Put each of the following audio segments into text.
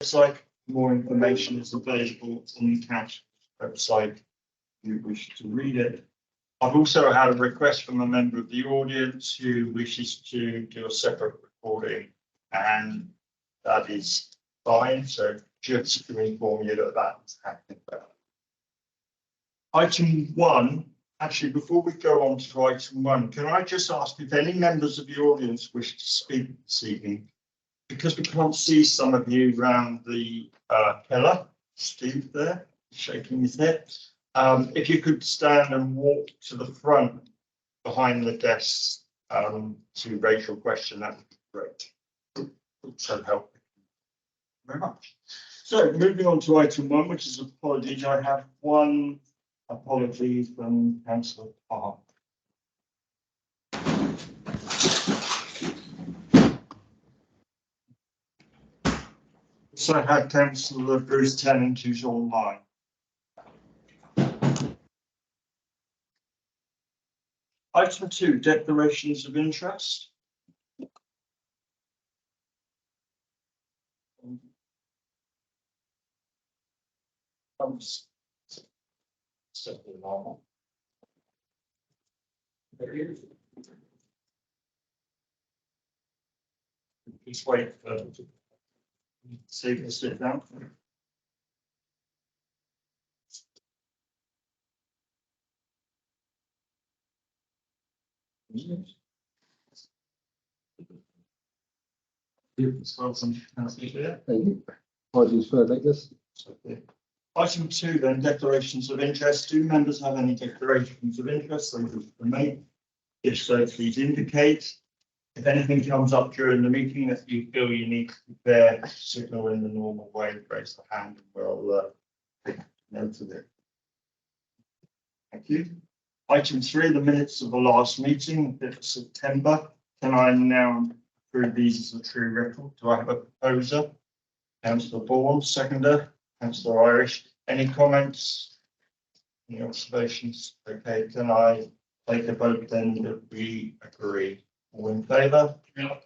website. More information is available on the council website if you wish to read it. I've also had a request from a member of the audience who wishes to do a separate recording, and that is fine. So just to inform you that that's happening. Item 1, actually, before we go on to item 1, can I just ask if any members of the audience wish to speak this evening? Because we can't see some of you around the Cllr, Steve there, shaking his head. If you could stand and walk to the front behind the desks to raise your question, that would be great. So help. Very much. So moving on to item 1, which is apologies. I have one apology from Councillor Park. So I had Councillor Bruce Tennent, who's online. Item 2, declarations of interest. Just wait for Steve to sit down. Item 2 then, declarations of interest. Do members have any declarations of interest they wish to make? If so, please indicate. If anything comes up during the meeting that you feel you need to prepare, signal in the normal way, raise the hand, and we'll take note of it. Thank you. Item 3, the minutes of the last meeting, 5th of September. Can I now approve these as a true record? Do I have a proposer? Councillor Bourne, seconder. Councillor Irish. Any comments? Any observations? Okay, can I take a vote then that we agree? All in favour? Yeah.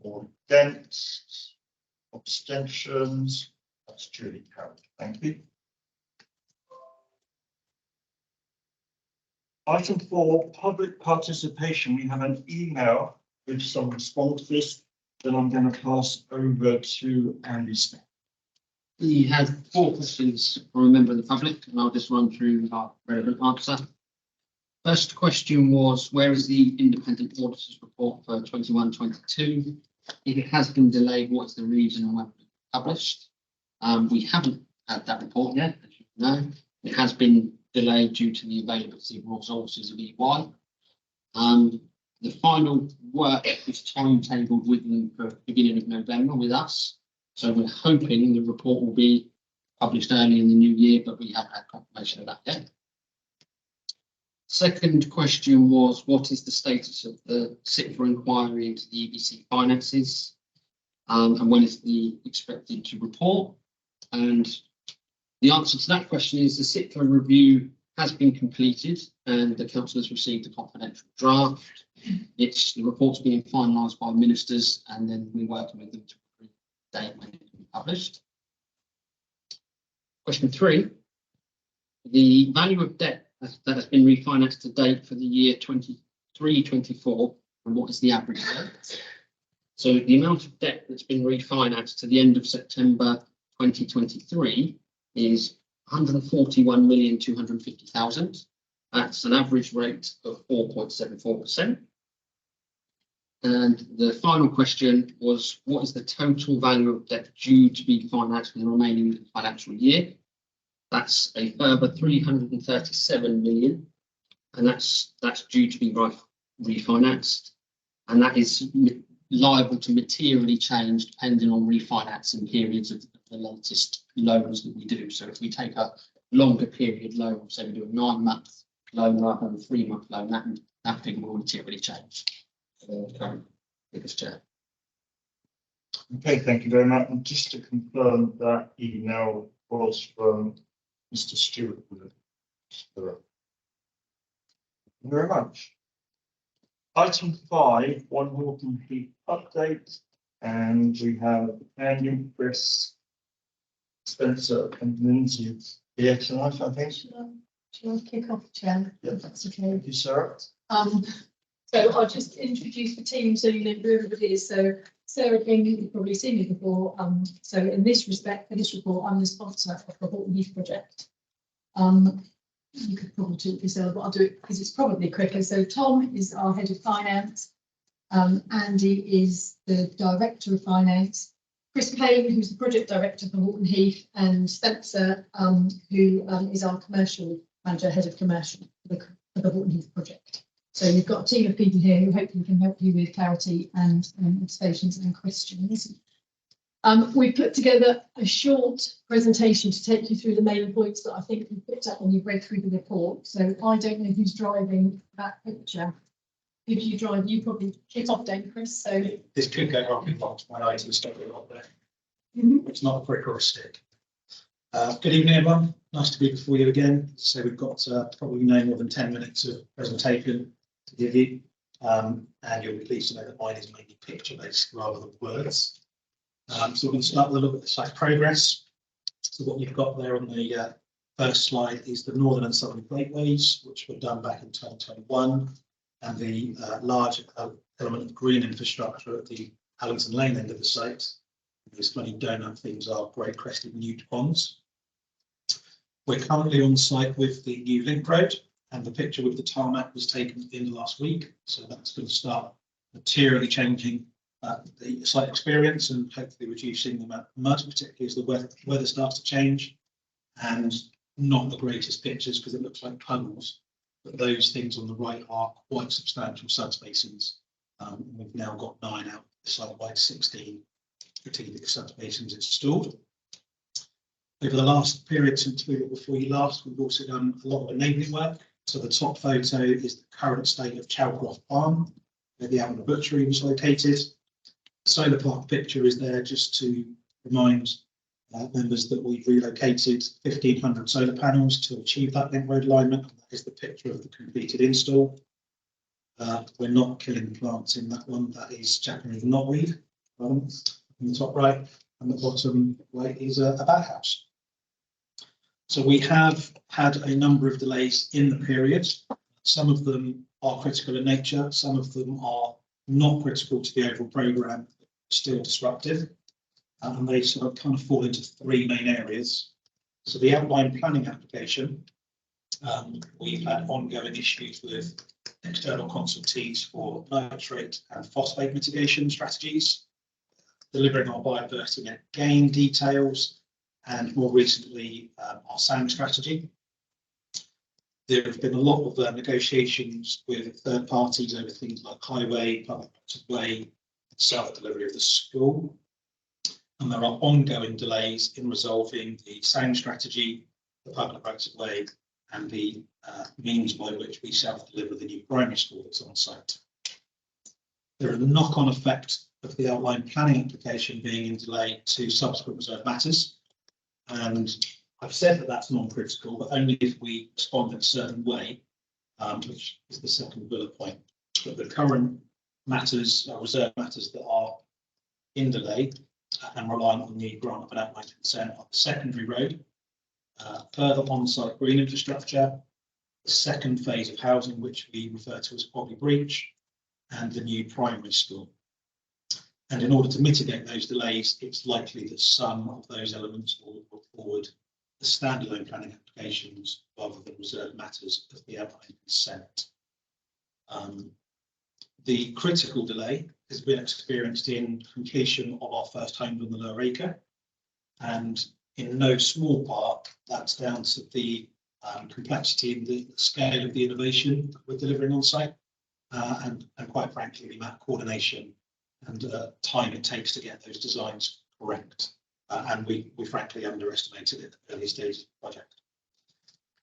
All against? Abstentions? That's duly carried. Thank you. Item 4, public participation. We have an email with some responses that I'm going to pass over to Andy Smith. We had 4 questions from a member of the public, and I'll just run through our relevant answer. First question was, where is the independent auditor's report for 21-22? If it has been delayed, what's the reason and when it was published? We haven't had that report yet, as you know. It has been delayed due to the availability of resources of EY. The final work is timetabled with them for beginning of November with us. So we're hoping the report will be published early in the new year, but we haven't had confirmation of that yet. Second question was, what is the status of the Cllr inquiry into the EBC finances, and when is the expected to report? And the answer to that question is the Cllr review has been completed and the councillors received a confidential draft. The report's being finalised by ministers, and then we're working with them to agree the date when it will be published. Question 3, the value of debt that has been refinanced to date for the year 23-24, and what is the average rate? So the amount of debt that's been refinanced to the end of September 2023 is 141,250,000. That's an average rate of 4.74%. And the final question was, what is the total value of debt due to be financed for the remaining financial year? That's a further 337 million, and that's due to be refinanced, and that is liable to materially change depending on refinancing periods of the latest loans that we do. So if we take a longer period loan, say we do a 9-month loan rather than a 3-month loan, that figure will materially change. Current biggest chair. Okay, thank you very much. And just to confirm, that email was from Mr. Stewart. Thank you very much. Item 5, One Horton Heath update, and we have Andy, Chris, Spencer coming into the tonight, I think. Shall I kick off, Chair? Yeah. That's okay. Thank you, Sarah. So I'll just introduce the team so you know who everybody is. So Sarah King, you've probably seen me before. So in this respect, for this report, I'm the sponsor of the Bourne Heath project. You could probably talk yourself, but I'll do it because it's probably quicker. So Tom is our head of finance. Andy is the director of finance. Chris Payne, who's the project director for Bourne Heath, and Spencer, who is our commercial manager, head of commercial for the Bourne Heath project. So you've got a team of people here who hopefully can help you with clarity and observations and questions. We've put together a short presentation to take you through the main points that I think you picked up when you read through the report. So I don't know who's driving that picture. If you drive, you probably kick off, don't Chris? So This could go wrong if my item stuck it up there. It's not a brick or a stick. Good evening, everyone. Nice to be before you again. So we've got probably no more than 10 minutes of presentation to give you. And you'll be pleased to know that mine is mainly picture-based rather than words. So we're going to start with a look at the site progress. So what you've got there on the first slide is the northern and southern gateways, which were done back in 2021, and the large element of green infrastructure at the Allington Lane end of the site. These funny donut things are great crested newt ponds. We're currently on site with the new link road, and the picture with the tarmac was taken in last week. So that's going to start materially changing the site experience and hopefully reducing the amount of mud, particularly as the weather starts to change. And not the greatest pictures because it looks like puddles, but those things on the right are quite substantial subspaces. We've now got 9 out of the site-wide 16 strategic substations installed. Over the last period since we were before you last, we've also done a lot of enabling work. So the top photo is the current state of Cllr Farm, where the Alton Butchery was located. The solar park picture is there just to remind members that we've relocated 1,500 solar panels to achieve that link road alignment. And that is the picture of the completed install. We're not killing plants in that one. That is Japanese knotweed on the top right, and the bottom right is a bat house. So we have had a number of delays in the period. Some of them are critical in nature. Some of them are not critical to the overall programme, still disruptive. And they sort of kind of fall into 3 main areas. So the outline planning application, we've had ongoing issues with external consultees for nitrate and phosphate mitigation strategies, delivering our biodiversity net gain details, and more recently our sand strategy. There have been a lot of negotiations with third parties over things like highway, public rights of way, self-delivery of the school. And there are ongoing delays in resolving the sound strategy, the public rights of way, and the means by which we self-deliver the new primary school that's on site. There are the knock-on effect of the outline planning application being in delay to subsequent reserve matters. And I've said that that's non-critical, but only if we respond in a certain way, which is the second bullet point. But the current matters, reserve matters that are in delay and reliant on the grant of an outline consent on the secondary road, further on-site green infrastructure, the second phase of housing, which we refer to as Poppy Breach, and the new primary school. And in order to mitigate those delays, it's likely that some of those elements will put forward the standalone planning applications rather than reserved matters of the outline consent. The critical delay has been experienced in completion of our first home on the Lower Acre, and in no small part that's down to the complexity and the scale of the innovation we're delivering on site, and quite frankly the amount of coordination and time it takes to get those designs correct. And we frankly underestimated it at the early stages of the project.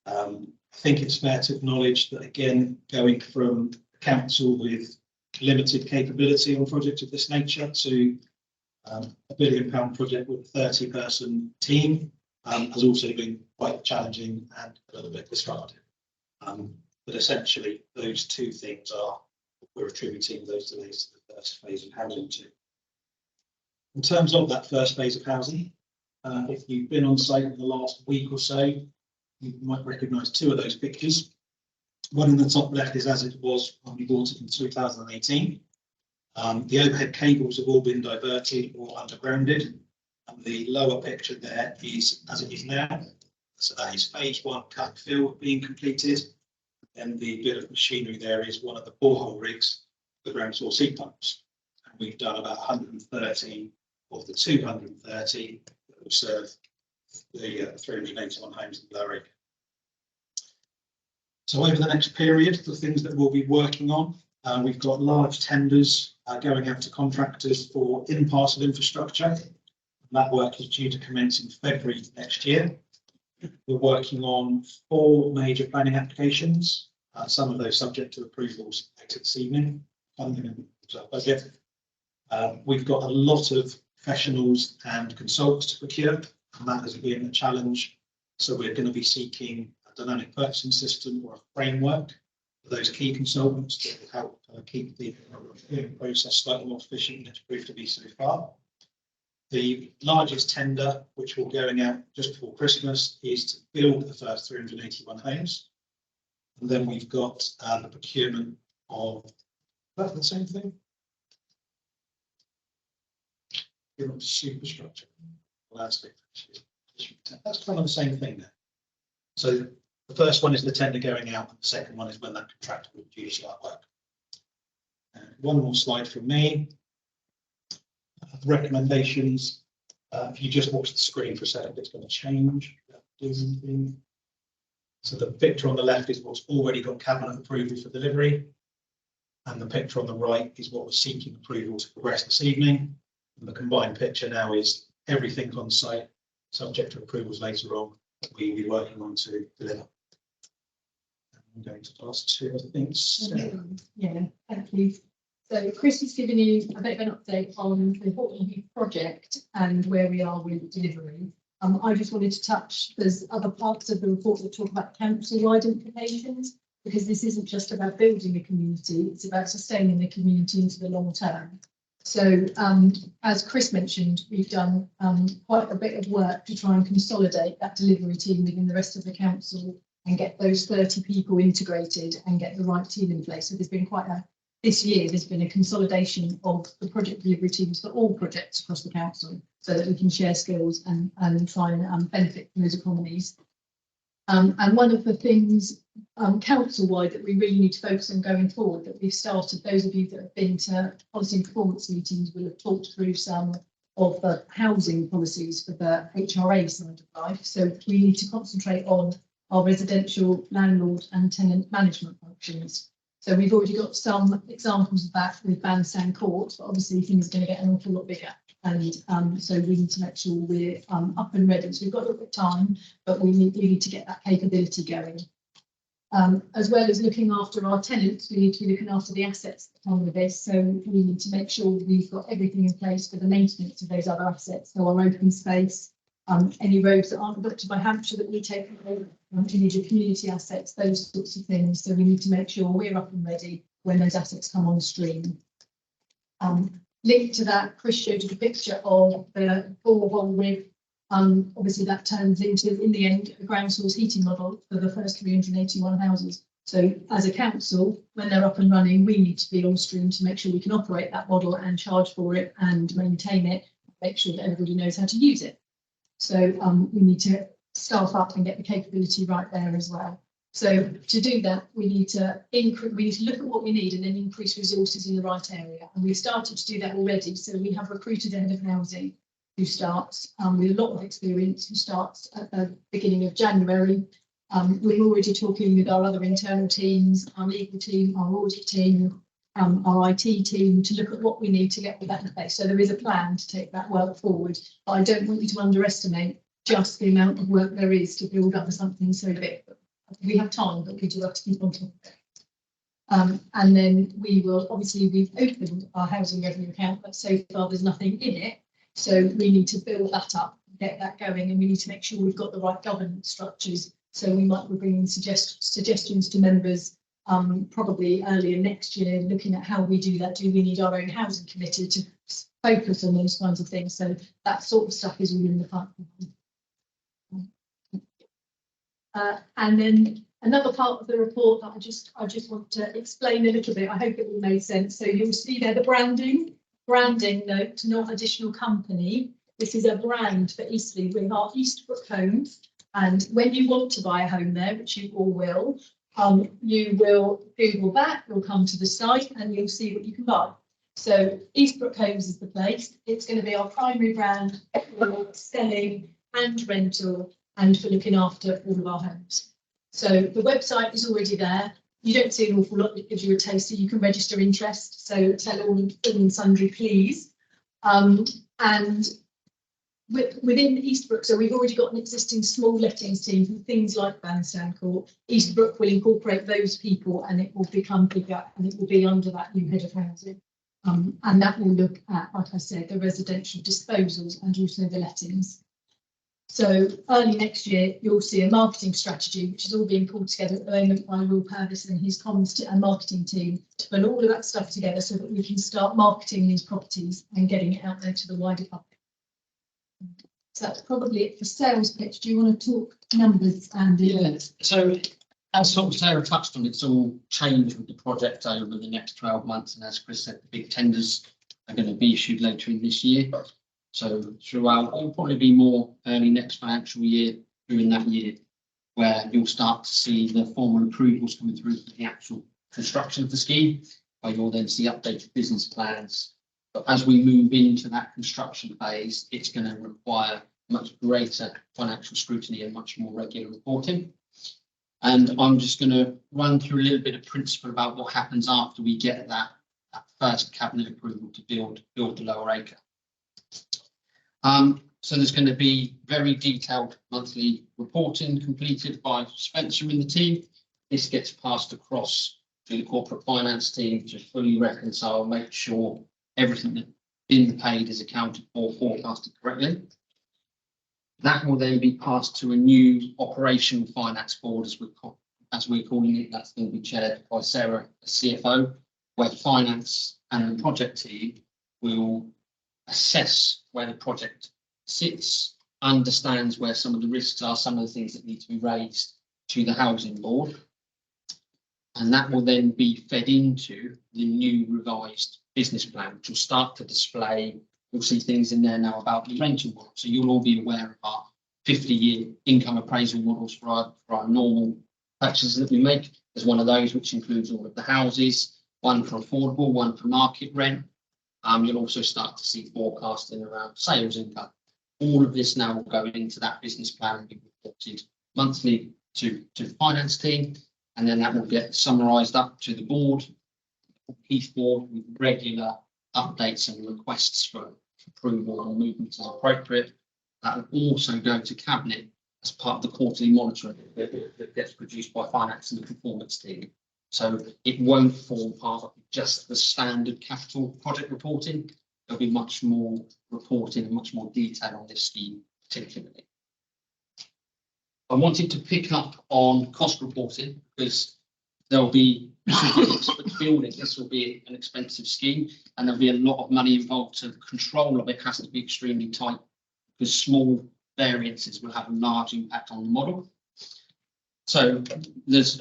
I think it's fair to acknowledge that, again, going from a council with limited capability on projects of this nature to a £1 billion project with a 30-person team has also been quite challenging and a little bit disruptive. But essentially, those two things are what we're attributing those delays to the first phase of housing to. In terms of that first phase of housing, If you've been on site in the last week or so, you might recognise two of those pictures. One in the top left is as it was when we bought it in 2018. The overhead cables have all been diverted or undergrounded. And the lower picture there is as it is now. So that is phase 1 cut and fill being completed. And the bit of machinery there is one of the borehole rigs, the ground source heat pumps. And we've done about 130 of the 230 that will serve the 381 homes in Cllr. So over the next period, the things that we'll be working on, we've got large tenders going out to contractors for in-parcel infrastructure. That work is due to commence in February next year. We're working on 4 major planning applications, some of those subject to approvals later this evening. Budget. We've got a lot of professionals and consultants to procure, and that has been a challenge. So we're going to be seeking a dynamic purchasing system or a framework for those key consultants that will help keep the process slightly more efficient than it's proved to be so far. The largest tender, which will be going out just before Christmas, is to build the first 381 homes. And then we've got the procurement of, is that the same thing? Superstructure. Landscape. That's kind of the same thing there. So the first one is the tender going out, and the second one is when that contractor will due to start work. One more slide from me. Recommendations. If you just watch the screen for a second, it's going to change. So the picture on the left is what's already got cabinet approval for delivery, and the picture on the right is what we're seeking approval to progress this evening. And the combined picture now is everything's on site, subject to approvals later on, that we'll be working on to deliver. I'm going to pass to other things. Yeah, thank you. So Chris has given you a bit of an update on the Horton project and where we are with delivery. I just wanted to touch, there's other parts of the report that talk about council-wide implications, because this isn't just about building a community, it's about sustaining the community into the long term. So as Chris mentioned, we've done quite a bit of work to try and consolidate that delivery team within the rest of the council and get those 30 people integrated and get the right team in place. So there's been this year there's been a consolidation of the project delivery teams for all projects across the council so that we can share skills and try and benefit from those economies. And one of the things council-wide that we really need to focus on going forward that we've started, those of you that have been to policy and performance meetings will have talked through some of the housing policies for the HRA side of life. So we need to concentrate on our residential landlord and tenant management functions. So we've already got some examples of that with Bandstand Court, but obviously things are going to get an awful lot bigger. And so we need to make sure we're up and ready. So we've got a little bit of time, but we need to get that capability going. As well as looking after our tenants, we need to be looking after the assets that come with this. So we need to make sure we've got everything in place for the maintenance of those other assets. So our open space, any roads that aren't adopted by Hampshire that we take over, any community assets, those sorts of things. So we need to make sure we're up and ready when those assets come on stream. Linked to that, Chris showed you the picture of the borehole rig. Obviously that turns into, in the end, a ground source heating model for the first 381 houses. So as a council, when they're up and running, we need to be on stream to make sure we can operate that model and charge for it and maintain it, make sure that everybody knows how to use it. So we need to staff up and get the capability right there as well. So to do that, we need to look at what we need and then increase resources in the right area. And we've started to do that already. So we have recruited a head of housing who starts with a lot of experience, who starts at the beginning of January. We're already talking with our other internal teams, our legal team, our audit team, our IT team to look at what we need to get with that in place. So there is a plan to take that work forward. But I don't want you to underestimate just the amount of work there is to build up something so big. We have time, but we do have to keep on top of it. And then we will, obviously, we've opened our housing revenue account, but so far there's nothing in it. So we need to build that up, get that going, and we need to make sure we've got the right governance structures. So we might be bringing suggestions to members probably earlier next year, looking at how we do that. Do we need our own housing committee to focus on those kinds of things. So that sort of stuff is all in the pipeline. And then another part of the report that I just want to explain a little bit. I hope it all made sense. So you'll see there the branding note, not additional company. This is a brand for Eastleigh. We are Eastbrook Homes. And when you want to buy a home there, which you all will, you will Google that, you'll come to the site and you'll see what you can buy. So Eastbrook Homes is the place. It's going to be our primary brand for selling and rental and for looking after all of our homes. So the website is already there. You don't see an awful lot that gives you a taste, so you can register interest. So tell all and sundry, please. And within Eastbrook, so we've already got an existing small lettings team for things like Bandstand Court. Eastbrook will incorporate those people and it will become bigger and it will be under that new head of housing. And that will look at, like I said, the residential disposals and also the lettings. So early next year, you'll see a marketing strategy, which is all being pulled together at the moment by Will Purvis and his comms and marketing team to put all of that stuff together so that we can start marketing these properties and getting it out there to the wider public. So that's probably it for sales pitch. Do you want to talk numbers, Andy? Yeah, so as sort of Sarah touched on, it's all changed with the project over the next 12 months. And as Chris said, the big tenders are going to be issued later in this year. So throughout, it'll probably be more early next financial year, during that year, where you'll start to see the formal approvals coming through for the actual construction of the scheme, where you'll then see updated business plans. But as we move into that construction phase, it's going to require much greater financial scrutiny and much more regular reporting. And I'm just going to run through a little bit of principle about what happens after we get that first cabinet approval to build the lower acre. So there's going to be very detailed monthly reporting completed by Spencer and the team. This gets passed across to the corporate finance team to fully reconcile, make sure everything that's been paid is accounted for, forecasted correctly. That will then be passed to a new operational finance board, as we're calling it. That's going to be chaired by Sarah, the CFO, where finance and the project team will assess where the project sits, understands where some of the risks are, some of the things that need to be raised to the housing board. And that will then be fed into the new revised business plan, which will start to display. You'll see things in there now about the rental model. So you'll all be aware of our 50-year income appraisal models for our normal purchases that we make. There's one of those which includes all of the houses, one for affordable, one for market rent. You'll also start to see forecasting around sales income. All of this now will go into that business plan and be reported monthly to the finance team, and then that will get summarised up to the board, each board, with regular updates and requests for approval or movement as appropriate. That will also go to cabinet as part of the quarterly monitoring that gets produced by finance and the performance team. So it won't form part of just the standard capital project reporting. There'll be much more reporting and much more detail on this scheme particularly. I wanted to pick up on cost reporting because there'll be building. This will be an expensive scheme and there'll be a lot of money involved. So the control of it has to be extremely tight because small variances will have a large impact on the model. So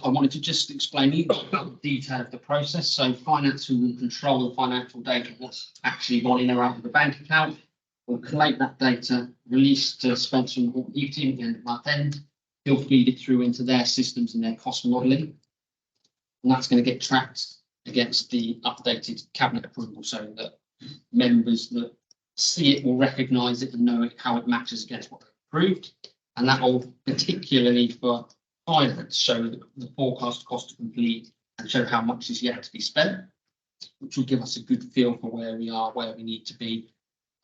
I wanted to just explain about the detail of the process. So finance will control the financial data, what's actually gone in or out of the bank account. We'll collate that data, release to Spencer and Bourne team at the end of month end. He'll feed it through into their systems and their cost modelling. And that's going to get tracked against the updated cabinet approval so that members that see it will recognise it and know how it matches against what they've approved. And that will, particularly for finance, show the forecast cost to complete and show how much is yet to be spent, which will give us a good feel for where we are, where we need to be.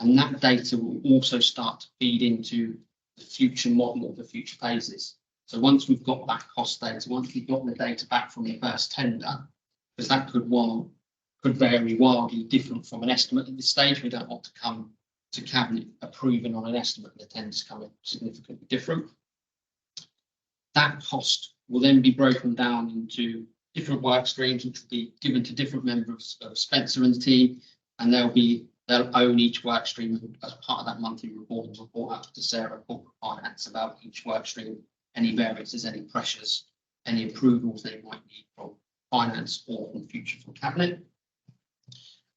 And that data will also start to feed into the future model of the future phases. So once we've got that cost data, once we've got the data back from the first tender, because that could vary wildly different from an estimate at this stage. We don't want to come to cabinet approving on an estimate and the tenders come in significantly different. That cost will then be broken down into different work streams, which will be given to different members of Spencer and the team, and they'll they'll own each work stream as part of that monthly report and report out to Sarah Corporate Finance about each work stream, any variances, any pressures, any approvals they might need from finance or in future from cabinet.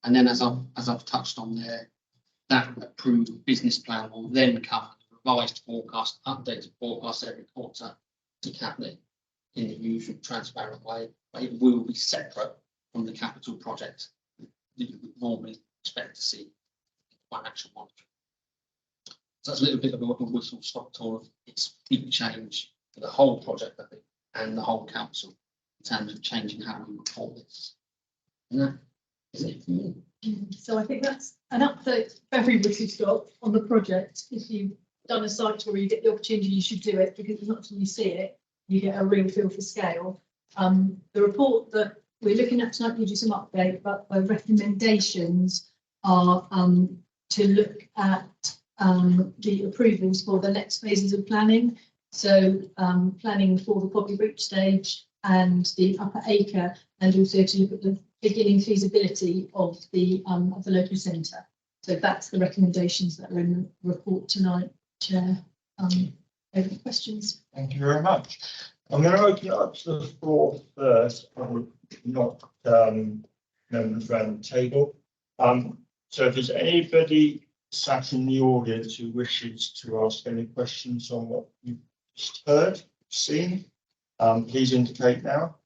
And then as I've touched on there, that approved business plan will then come revised forecast, updated forecast every quarter to cabinet in the usual transparent way, but it will be separate from the capital project that you would normally expect to see financial monitoring. So that's a little bit of a whistle stop tour of its big change for the whole project, I think, and the whole council in terms of changing how we report this. And that is it for me. So I think that's an update for every whistle stop on the project. If you've done a site tour, you get the opportunity, you should do it, because it's not until you see it, you get a real feel for scale. The report that we're looking at tonight gives you some update, but the recommendations are to look at the approvals for the next phases of planning. So planning for the Poppy Breach stage and the Upper Acre, and also to look at the beginning feasibility of the local centre. So that's the recommendations that are in the report tonight, Chair. Any questions? Thank you very much. I'm going to open it up to the floor first, not members around the table. So if there's anybody sat in the audience who wishes to ask any questions on what you've just heard, seen, please indicate now.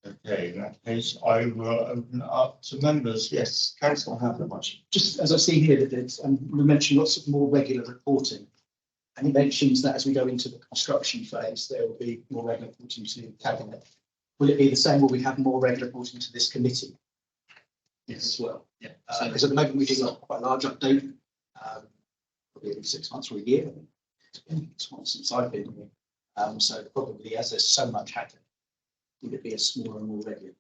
Okay, in that case, I will open it up to members. Yes, Councillor Hadaway. Just as I see here that it's, we mentioned lots of more regular reporting. And it mentions that as we go into the construction phase, there will be more regular reporting to the cabinet. Will it be the same? Will we have more regular reporting to this committee? Yes, as well. Yeah. Because at the moment we do quite a large update, probably every 6 months or a year. It's once since I've been here. So probably as there's so much happening, would it be a smaller and more regular?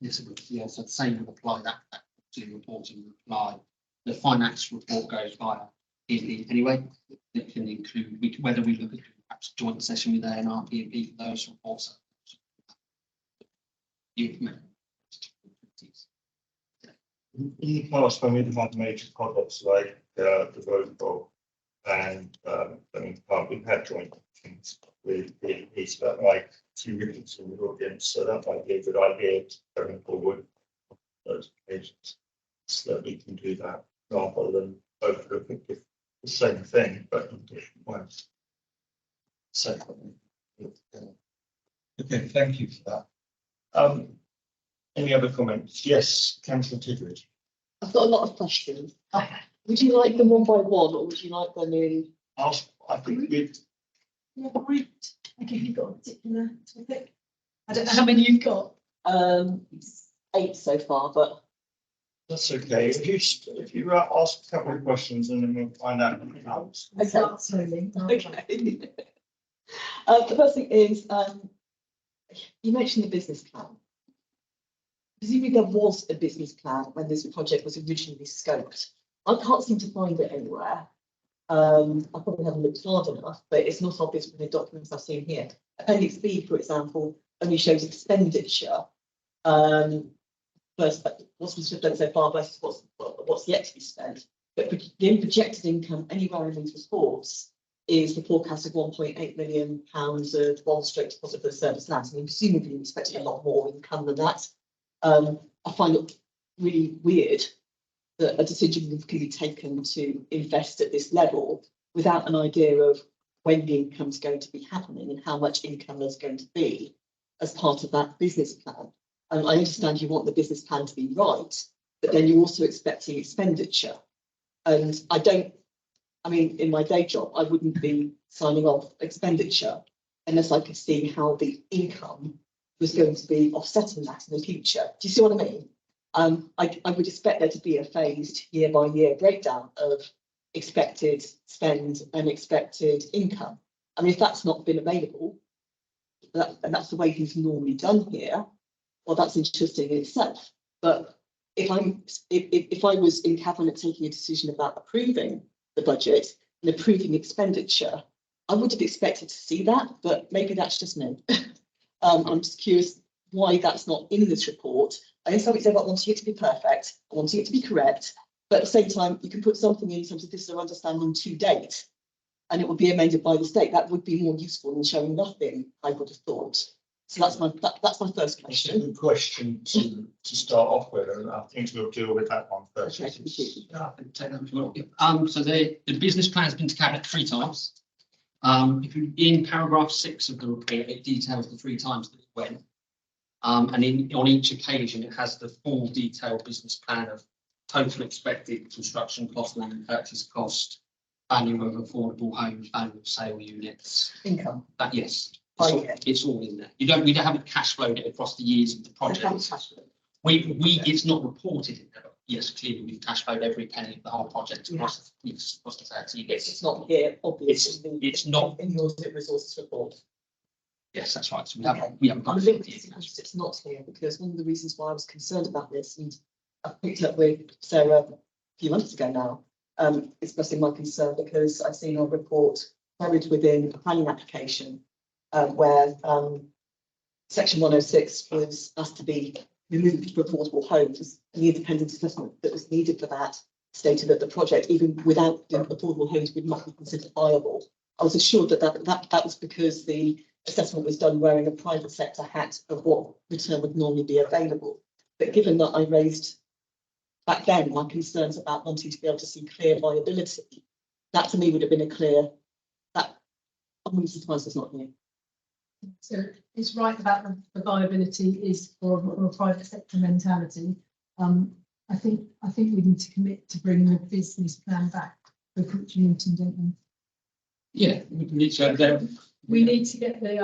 Yes, it would. Yeah, so the same would apply. That to reporting would apply. The finance report goes via PMP anyway. It can include whether we look at perhaps joint session with A&R PMP for those reports. In the past, when we've had major projects like the road bowl and we've had joint things with PMPs, that might see difference in the audience, so that might be a good idea going forward. Those occasions, so that we can do that rather than both look at the same thing but in different ways. So, okay, thank you for that. Any other comments? Yes, Councillor Tidridge. I've got a lot of questions. Would you like them one by one, or would you like them in? I think we'd. Yeah, great. Okay, you've got a particular topic. I don't know how many you've got. 8 so far, but That's okay. If you ask a couple of questions and then we'll find out. Okay. Start slowly. okay. The first thing is you mentioned the business plan. Presumably there was a business plan when this project was originally scoped. I can't seem to find it anywhere. I probably haven't looked hard enough, but it's not obvious from the documents I've seen here. Appendix B, for example, only shows expenditure. Versus what's been spent so far versus what's yet to be spent. But the projected income anywhere in these reports is the forecast of £1.8 million of bond straight deposit for the service lands. I mean, presumably you're expecting a lot more income than that. I find it really weird that a decision can be taken to invest at this level without an idea of when the income is going to be happening and how much income there's going to be as part of that business plan. And I understand you want the business plan to be right, but then you're also expecting expenditure. And I mean, in my day job, I wouldn't be signing off expenditure unless I could see how the income was going to be offsetting that in the future. Do you see what I mean? I would expect there to be a phased year by year breakdown of expected spend and expected income. I mean, if that's not been available, and that's the way it's normally done here, well, that's interesting in itself. But if I was in cabinet taking a decision about approving the budget and approving expenditure, I would have expected to see that, but maybe that's just me. I'm just curious why that's not in this report. I understand what you say about wanting it to be perfect, wanting it to be correct, but at the same time, you can put something in terms of this is our understanding to date, and it would be amended by the state. That would be more useful than showing nothing, I would have thought. So that's my first That's a question. good question to start off with, and I think we'll deal with that one first. Okay, thank you. Yeah, I can take that if you want. So the business plan has been to cabinet 3 times. If you, in paragraph 6 of the report, it details the 3 times that it went. And on each occasion, it has the full detailed business plan of total expected construction cost, land purchase cost, value of affordable homes, value of sale units. Income. That yes, Okay. it's all in there. We haven't cash flowed it across the years of the project. Okay. It's not reported in there, but yes, clearly we've cash flowed every penny of the whole project across the 30 years. It's not here, obviously. It's not. In your resources report. Yes, that's right. So Okay. we haven't I'm got a little it. disappointed it's not here, because one of the reasons why I was concerned about this, and I picked up with Sarah a few months ago now, expressing my concern because I've seen a report buried within a planning application where section 106 was asked to be removed for affordable homes, and the independent assessment that was needed for that stated that the project, even without the affordable homes, would not be considered viable. I was assured that was because the assessment was done wearing a private sector hat of what return would normally be available. But given that I raised back then my concerns about wanting to be able to see clear viability, that to me would have been a clear, that I'm really surprised it's not here. So it's right about the viability is for a private sector mentality. I think we need to commit to bring the business plan back for future meeting, don't we? Yeah, we need to have them. We need to get the,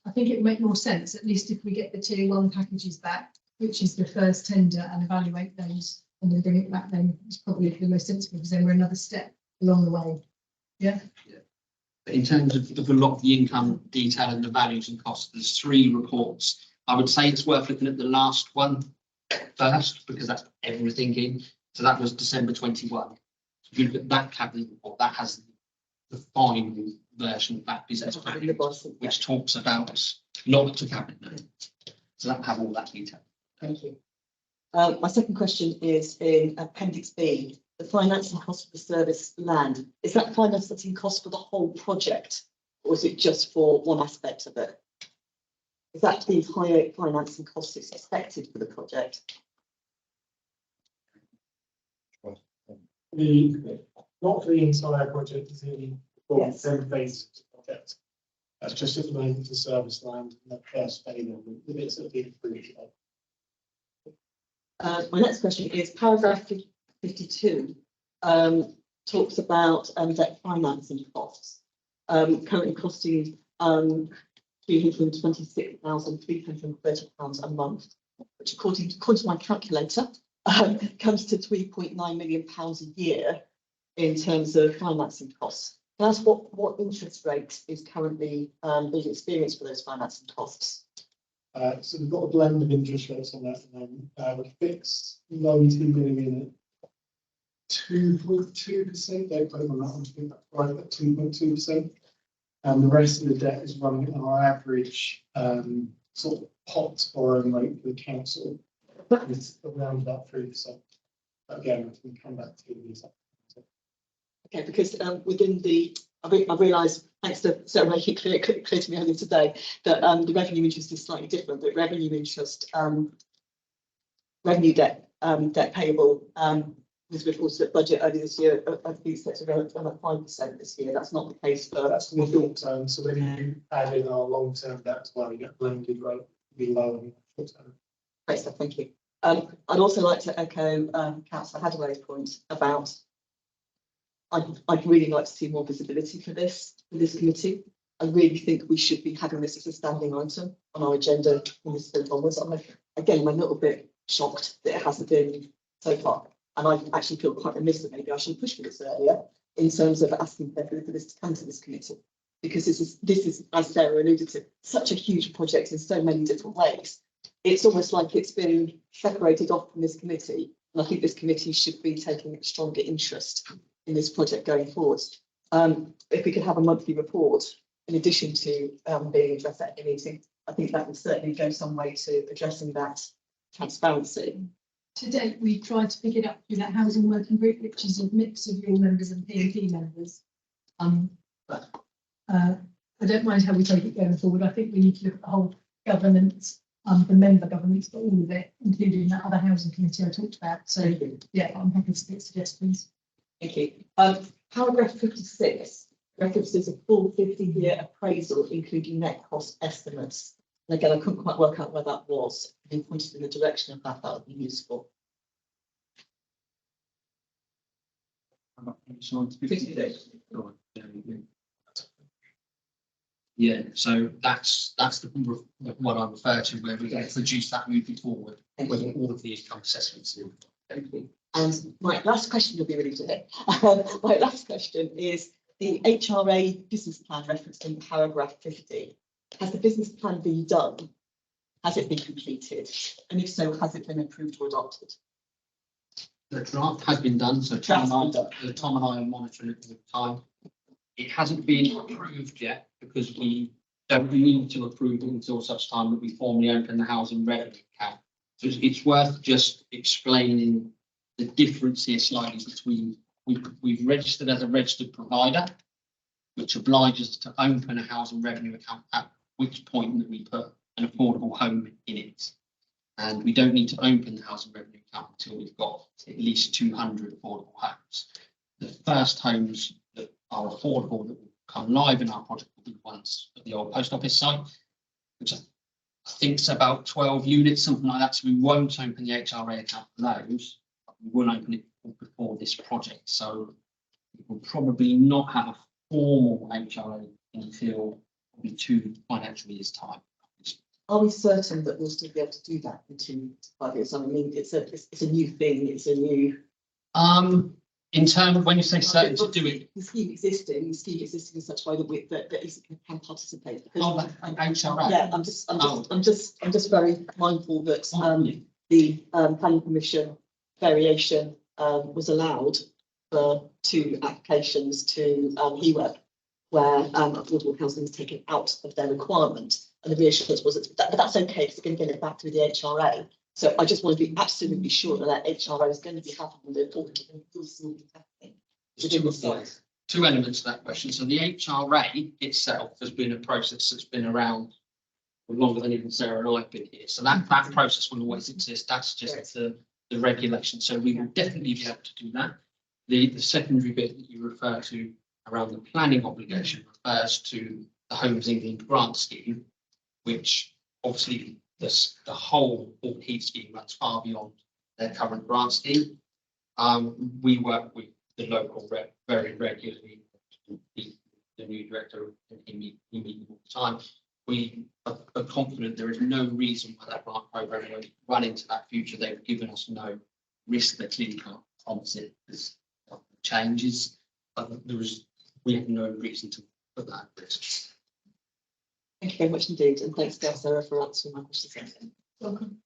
I think it would make more sense, at least if we get the tier 1 packages back, which is the first tender, and evaluate those and then bring it back, then it's probably the most sensible, because then we're another step along the way. Yeah. In terms of a lot of the income detail and the values and costs, there's 3 reports. I would say it's worth looking at the last one first, because that's everything in. So that was December 21. If you look at that cabinet report, that has the final version of that business plan, which talks about not to cabinet note. So that have all that detail. Thank you. My second question is in Appendix B, the financing cost for the service land. Is that financing cost for the whole project, or is it just for one aspect of it? Is that the entire financing cost that's expected for the project? Not for the entire project, is the Yes. 7 phases of the project. That's just at the moment for service land and the first phase of the bits that have been approved. My next question is paragraph 52 talks about debt financing costs, currently costing £326,330 a month, which according to my calculator comes to £3.9 million a year in terms of financing costs. That's what interest rate is currently being experienced for those financing costs. So we've got a blend of interest rates on that at the moment. We're fixed loan 2 million at 2.2%. Don't quote on that one, I think that's right, at 2.2%. And the rest of the debt is running on our average sort of pot borrowing rate for the council. It's around about 3%. But again, I can come back to these. Okay, because within the, I realised, thanks to Sarah making it clear to me earlier today, that the revenue interest is slightly different, but revenue interest, revenue debt payable was reported at budget earlier this year. I think it's around 5% this year. That's not the case for That's the short term. So when you add in our long term debt as well, you get blended rate be lower than short term. Great stuff, thank you. I'd also like to echo Councillor Hadaway's point about I'd really like to see more visibility for this committee. I really think we should be having this as a standing item on our agenda from this point onwards. I'm a little bit shocked that it hasn't been so far. And I actually feel quite remiss that maybe I should push for this earlier in terms of asking for this to come to this committee. Because this is, as Sarah alluded to, such a huge project in so many different ways. It's almost like it's been separated off from this committee. And I think this committee should be taking a stronger interest in this project going forward. If we could have a monthly report in addition to being addressed at a meeting, I think that would certainly go some way to addressing that transparency. To date, we've tried to pick it up through that housing working group, which is a mix of your members and P&P members. But I don't mind how we take it going forward. I think we need to look at the whole governance, the member governance, but all of it, including that other housing committee I talked about. So yeah, I'm happy to take suggestions. Thank you. Paragraph 56 references a full 50-year appraisal, including net cost estimates. And again, I couldn't quite work out where that was. If you pointed in the direction of that, that would be useful. 56. Yeah, so that's the one I refer to where we can produce that moving forward with all of the income assessments. Thank you. And my last question, you'll be ready to hit. My last question is the HRA business plan referenced in paragraph 50. Has the business plan been done? Has it been completed? And if so, has it been approved or adopted? The draft has been done, so Tom and I are monitoring it all the time. It hasn't been approved yet because we don't need to approve it until such time that we formally open the housing revenue account. So it's worth just explaining the difference here slightly between we've registered as a registered provider, which obliges us to open a housing revenue account at which point that we put an affordable home in it. And we don't need to open the housing revenue account until we've got at least 200 affordable homes. The first homes that are affordable that will come live in our project will be the ones at the old post office site, which I think is about 12 units, something like that. So we won't open the HRA account for those. We will open it before this project. So we will probably not have a formal HRA until probably 2 financial years' time. Are we certain that we'll still be able to do that in 2 to 5 years? I mean, it's a new thing. It's a new. In terms of when you say certain to do it, the scheme existing in such a way that it can participate. oh, HRA. Yeah, I'm just very mindful that the planning permission variation was allowed for 2 applications to HEWEB, where affordable housing was taken out of their requirement. And the reassurance was that that's okay because they're going to get it back through the HRA. So I just want to be absolutely sure that HRA is going to be happening. That all happening within the site. 2 elements to that question. So the HRA itself has been a process that's been around for longer than even Sarah and I have been here. So that process will always exist. That's just the regulation. So we will definitely be able to do that. The secondary bit that you refer to around the planning obligation refers to the Homes England grant scheme, which obviously the whole heat scheme runs far beyond their current grant scheme. We work with the local rep very regularly. The new director, he meets all the time. We are confident there is no reason why that grant program won't run into that future. They've given us no risk. They clearly can't promise it. There's changes, but we have no reason to put that at risk. Thank you very much indeed, and thanks to Sarah for answering my questions. Welcome.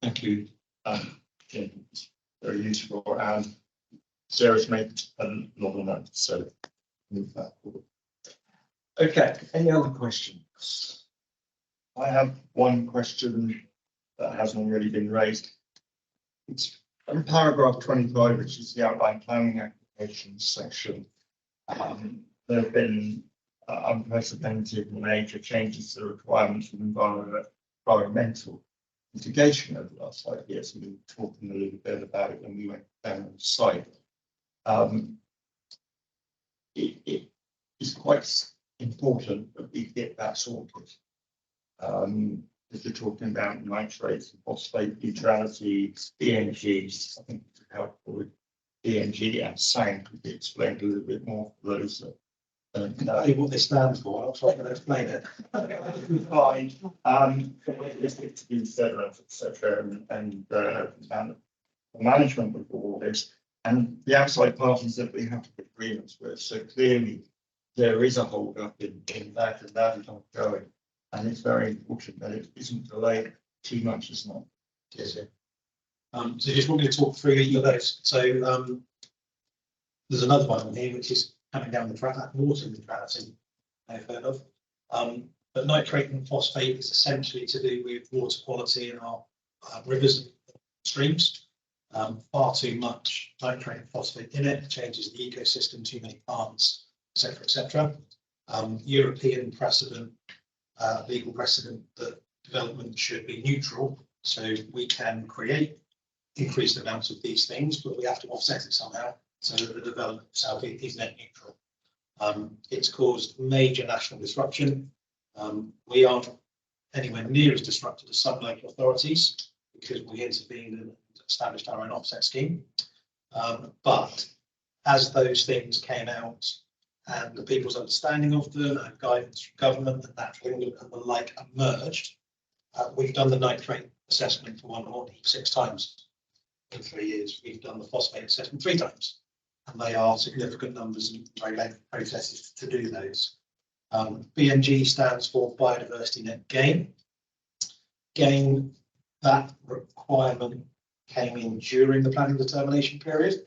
Thank you. Jim, it's very useful, and Sarah's made a lot of notes, so move that forward. Okay, any other questions? I have one question that hasn't already been raised. It's in paragraph 25, which is the outline planning applications section. There have been unprecedented major changes to the requirements of environmental mitigation over the last 5 years. We were talking a little bit about it when we went down on the site. It is quite important that we get that sorted. If you're talking about nitrates, phosphate neutrality, DNGs, I think it's helpful with DNG and SAN could be explained a little bit more for those that don't know What they stand for, I'll try to explain it. Fine. To be sediment, etc., and management of all this, and the outside parties that we have agreements with. So clearly, there is a hold up in that, and that is ongoing, and it's very important that it isn't delayed too much, is not. Yes. So just want me to talk through each of those. So there's another one here which is coming down the track, that water neutrality I've heard of. But nitrate and phosphate is essentially to do with water quality in our rivers and streams. Far too much nitrate and phosphate in it changes the ecosystem, too many plants, etc., etc. European precedent, legal precedent that development should be neutral, so we can create increased amounts of these things, but we have to offset it somehow so that the development itself is net neutral. It's caused major national disruption. We aren't anywhere near as disrupted as some local authorities because we intervened and established our own offset scheme. But as those things came out and the people's understanding of them and guidance from government and Attrill and the like emerged, we've done the nitrate assessment for 6 times in 3 years. We've done the phosphate assessment 3 times, and they are significant numbers and very lengthy processes to do those. BNG stands for biodiversity net gain. Gain, that requirement came in during the planning determination period.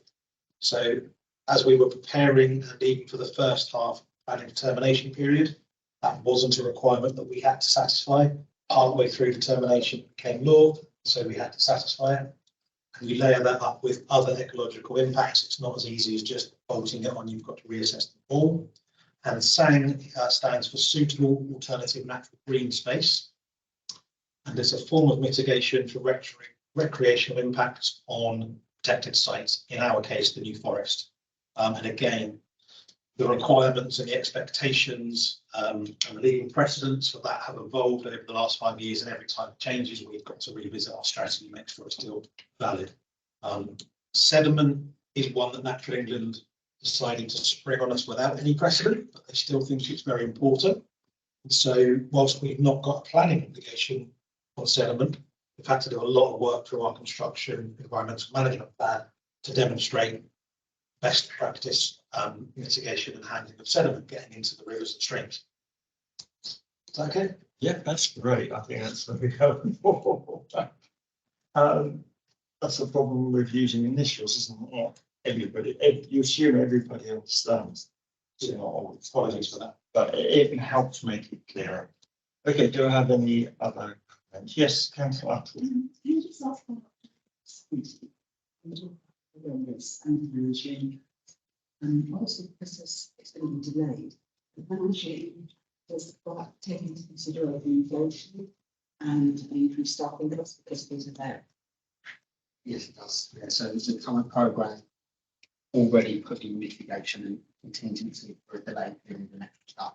So as we were preparing, and even for the first half planning determination period, that wasn't a requirement that we had to satisfy. Partway through determination became law, so we had to satisfy it. And you layer that up with other ecological impacts. It's not as easy as just bolting it on. You've got to reassess them all. And SANG stands for suitable alternative natural green space. And it's a form of mitigation for recreational impacts on protected sites, in our case, the New Forest. And again, the requirements and the expectations and the legal precedents for that have evolved over the last 5 years, and every time it changes, we've got to revisit our strategy and make sure it's still valid. Sediment is one that Natural England decided to spring on us without any precedent, but they still think it's very important. And so whilst we've not got a planning obligation on sediment, we've had to do a lot of work through our construction environmental management plan to demonstrate best practice mitigation and handling of sediment getting into the rivers and streams. Is that okay? Yeah, that's great. I think that's very helpful. That's the problem with using initials, isn't it? Everybody, you assume everybody understands. So not always. Apologies for that. But it helps make it clearer. Okay, do I have any other comments? Yes, Councillor Attrill. Can you just ask about this and the regime? Obviously, the process is going to be delayed. The financially, does that take into consideration inflation and increased staffing costs because these are there? Yes, it does. Yeah, so there's a current programme already putting mitigation and contingency for a delay in the next start.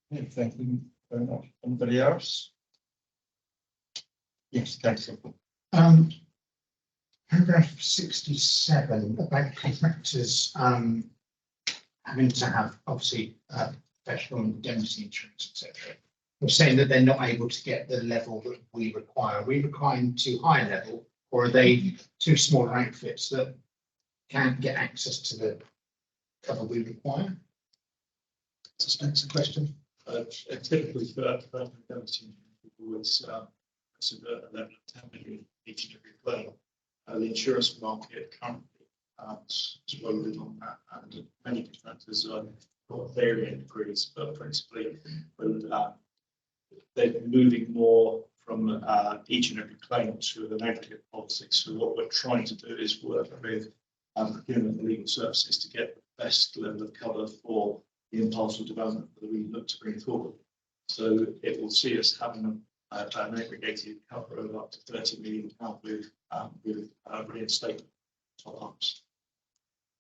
Yeah, thank you very much. Anybody else? Yes, Councillor. Paragraph 67 about contractors having to have obviously professional indemnity insurance, etc. We're saying that they're not able to get the level that we require. Are we requiring too high a level, or are they too small outfits that can't get access to the cover we require? Suspects a question. Typically for indemnity, people was consider a level of 10 million each and every claim. The insurance market currently is loaded on that, and many contractors are got varying degrees, but principally they're moving more from each and every claim to the negative policy. So what we're trying to do is work with procurement and legal services to get the best level of cover for the impartial development that we look to bring forward. So it will see us having an aggregated cover of up to £30 million with reinstatement top-ups.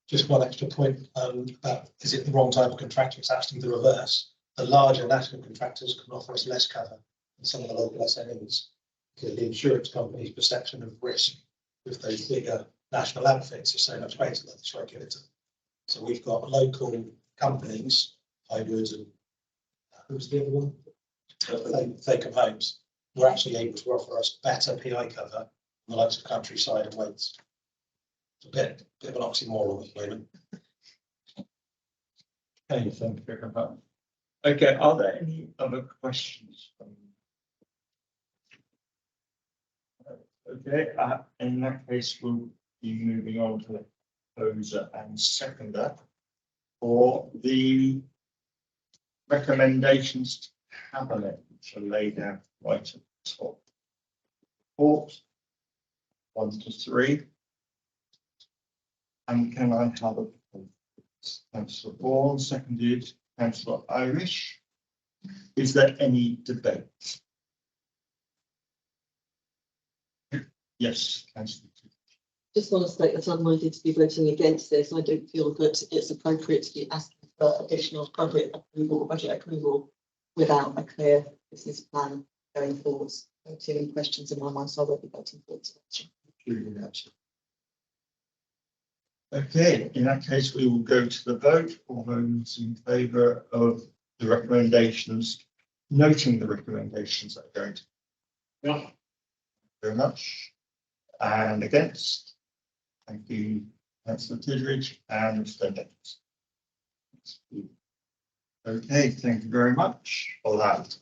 Just one extra point about is it the wrong type of contractor? It's actually the reverse. The larger national contractors can offer us less cover than some of the local SMEs because the insurance company's perception of risk with those bigger national outfits is so much greater than it's regulated. So we've got local companies, Hywood and who's the other one? Thacom Homes. We're actually able to offer us better PI cover than the likes of Countryside and Waits. It's a bit of an oxymoron at the moment. Okay, thank you very much. Okay, are there any other questions? Okay, in that case, we'll be moving on to the proposer and seconder for the recommendations to cabinet, which are laid out right at the top. Report 1 to 3. And can I have a Councillor Bourne, seconded Councillor Irish? Is there any debate? Yes, Councillor. Just want to state that I'm minded to be voting against this. I don't feel that it's appropriate to be asking for additional budget approval or budget approval without a clear business plan going forwards. Too many questions in my mind, so I won't be voting for it. Okay, in that case, we will go to the vote. All those in favour of the recommendations, noting the recommendations that are going to. Yeah. Very much. And against. Thank you, Councillor Tidridge and abstentions. Okay, thank you very much for that.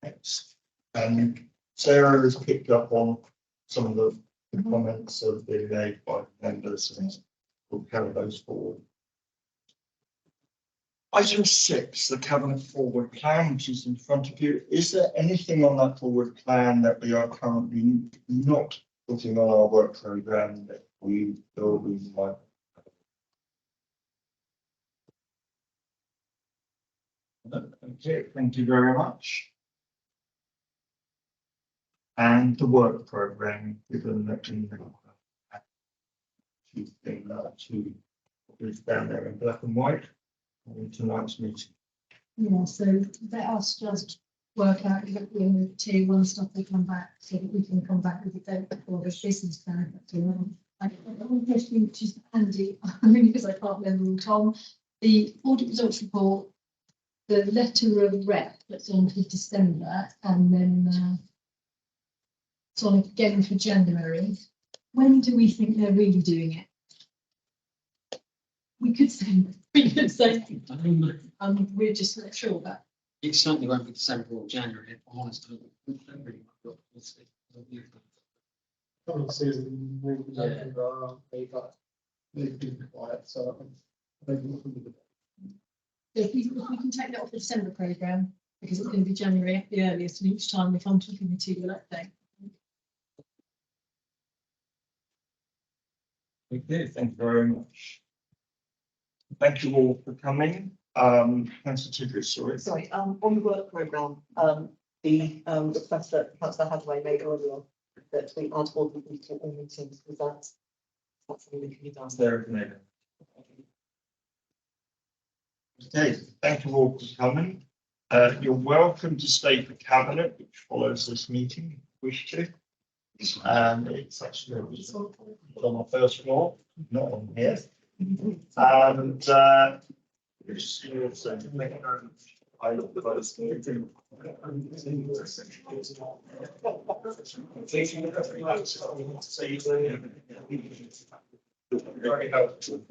Next, Sarah has picked up on some of the comments that have been made by members and we'll carry those forward. Item 6, the Cabinet Forward Plan, which is in front of you. Is there anything on that forward plan that we are currently not putting on our work programme that we feel we might? Okay, thank you very much. And the work programme, given that in two is down there in black and white in tonight's meeting. Yeah, so let us just work out the tier 1 stuff they come back so that we can come back with a date before the business plan. I have one question which is Andy, only because I can't remember all Tom. The audit results report, the letter of rep that's on for December, and then it's on again for January. When do we think they're really doing it? We could say, we're just not sure, but It certainly won't be December or January, if I'm honest. Current season, they've been quiet, so I think if we can take that off the December programme, because it's going to be January at the earliest, and each time if I'm talking the two, we'll update. Okay, thank you very much. Thank you all for coming. Councillor Tidridge, sorry. Sorry, on the work programme, the request that Councillor Hadaway made earlier, that we add all the people to all meetings, because that's something that can be done. There, Megan. Okay, thank you all for coming. You're welcome to stay for cabinet, which follows this meeting, if you wish to. It's actually on the first floor, not on here. And I look the first very helpful.